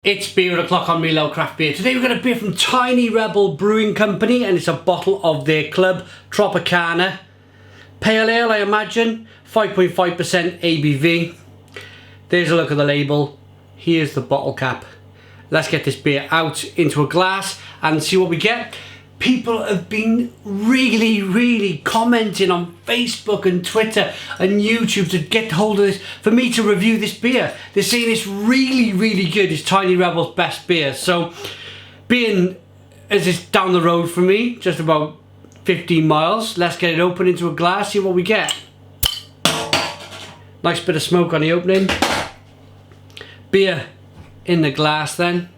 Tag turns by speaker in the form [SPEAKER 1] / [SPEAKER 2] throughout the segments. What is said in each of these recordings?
[SPEAKER 1] It's beer o'clock on Real Ale Craft Beer. Today we've got a beer from Tiny Rebel Brewing Company and it's a bottle of their Clwb Tropicana. Pale ale, I imagine. 5.5% ABV. There's a look at the label. Here's the bottle cap. Let's get this beer out into a glass and see what we get. People have been really commenting on Facebook and Twitter and YouTube to get hold of this, for me to review this beer. They're saying it's really good. It's Tiny Rebel's best beer. So, being as it's down the road from me, just about 15 miles, let's get it open into a glass, see what we get. Nice bit of smoke on the opening. Beer in the glass then.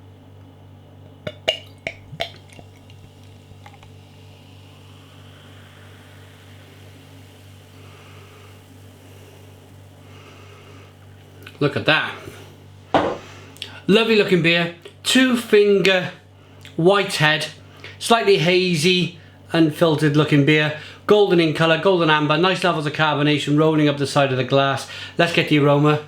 [SPEAKER 1] Look at that. Lovely looking beer. 2-finger white head. Slightly hazy, unfiltered looking beer. Golden in colour, golden amber. Nice levels of carbonation rolling up the side of the glass. Let's get the aroma.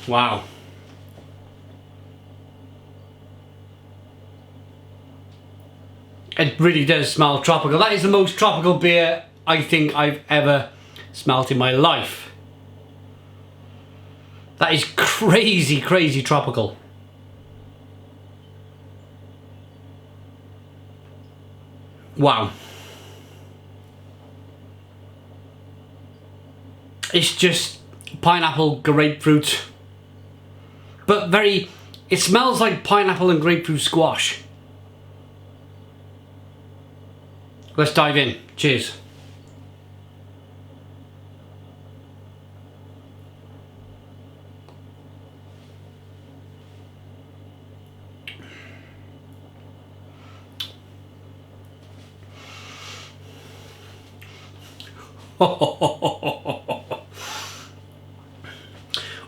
[SPEAKER 1] Wow. It really does smell tropical. That is the most tropical beer I think I've ever smelt in my life. That is crazy tropical. Wow. It's just pineapple, grapefruit. But it smells like pineapple and grapefruit squash. Let's dive in. Cheers.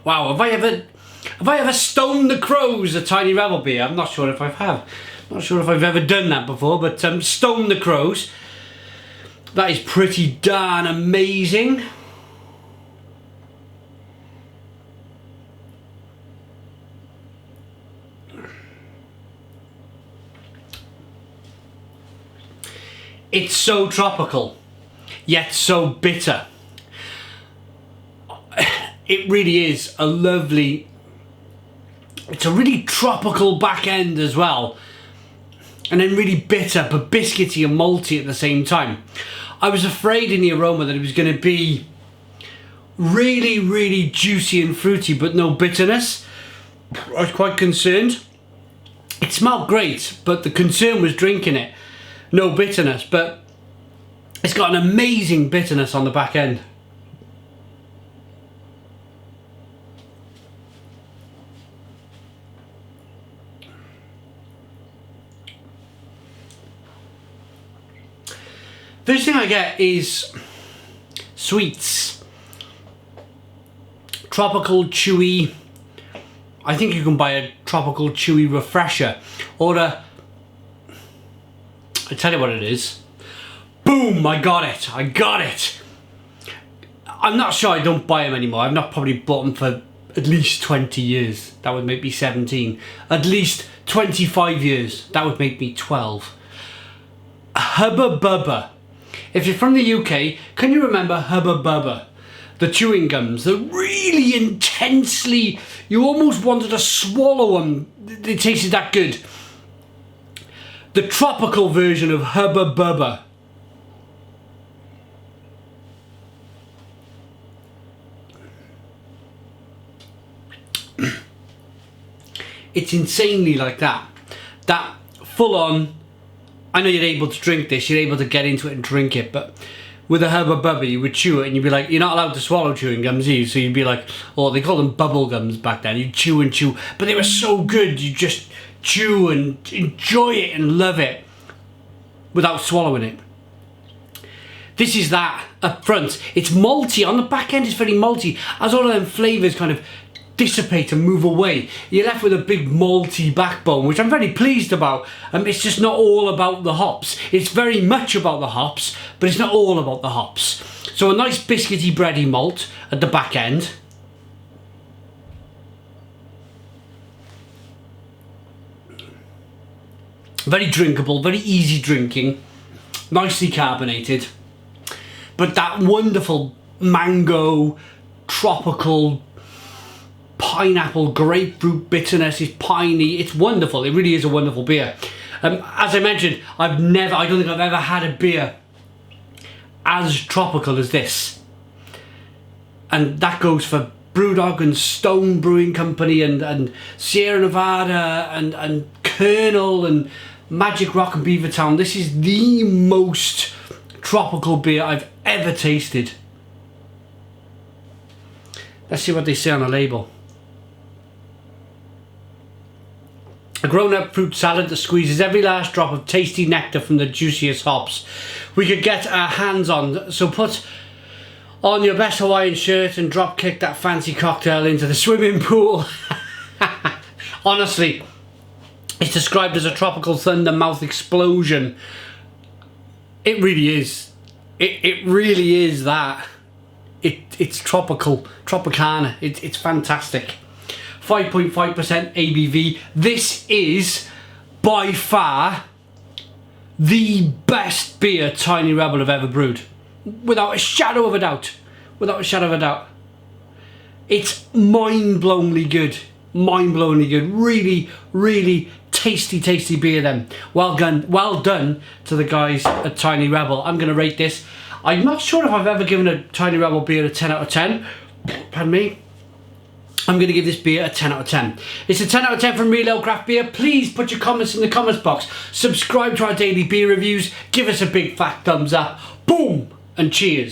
[SPEAKER 1] Wow, have I ever stoned the crows a Tiny Rebel beer? I'm not sure if I have. Not sure if I've ever done that before, but Stone the Crows. That is pretty darn amazing. It's so tropical, yet so bitter. It really is a lovely... It's a really tropical back end as well. And then really bitter, but biscuity and malty at the same time. I was afraid in the aroma that it was going to be really juicy and fruity, but no bitterness. I was quite concerned. It smelled great, but the concern was drinking it. No bitterness, but it's got an amazing bitterness on the back end. First thing I get is sweets. Tropical chewy. I think you can buy a tropical chewy refresher or I tell you what it is. Boom, I got it. I'm not sure I don't buy them anymore. I've not probably bought them for at least 20 years. That would make me 17. At least 25 years. That would make me 12. Hubba Bubba. If you're from the UK, can you remember Hubba Bubba? The chewing gums, the really intensely, you almost wanted to swallow them. They tasted that good. The tropical version of Hubba Bubba. It's insanely like that. That full on. I know you're able to drink this, you're able to get into it and drink it, but with a Hubba Bubba you would chew it and you'd be like, you're not allowed to swallow chewing gums either, so you'd be like, oh, they called them bubble gums back then, you'd chew and chew, but they were so good, you just chew and enjoy it and love it without swallowing it. This is that up front. It's malty, on the back end it's very malty, as all of them flavours kind of dissipate and move away. You're left with a big malty backbone, which I'm very pleased about. It's just not all about the hops. It's very much about the hops, but it's not all about the hops. So a nice biscuity bready malt at the back end. Very drinkable, very easy drinking, nicely carbonated. But that wonderful mango, tropical, pineapple, grapefruit bitterness is piney. It's wonderful. It really is a wonderful beer. As I mentioned, I don't think I've ever had a beer as tropical as this. And that goes for Brewdog and Stone Brewing Company and Sierra Nevada and Colonel and Magic Rock and Beavertown. This is the most tropical beer I've ever tasted. Let's see what they say on the label. A grown-up fruit salad that squeezes every last drop of tasty nectar from the juiciest hops we could get our hands on. So put on your best Hawaiian shirt and drop kick that fancy cocktail into the swimming pool. Honestly, it's described as a tropical thunder mouth explosion. It really is. It really is that. It's tropical, Tropicana. It's fantastic. 5.5% ABV. This is by far the best beer Tiny Rebel have ever brewed. Without a shadow of a doubt. Without a shadow of a doubt. It's mind-blowingly good. Mind-blowingly good. Really, really tasty, tasty beer then. Well done to the guys at Tiny Rebel. I'm going to rate this. I'm not sure if I've ever given a Tiny Rebel beer a 10 out of 10. Pardon me. I'm going to give this beer a 10 out of 10. It's a 10 out of 10 from Real Ale Craft Beer. Please put your comments in the comments box. Subscribe to our daily beer reviews. Give us a big fat thumbs up. Boom! And cheers.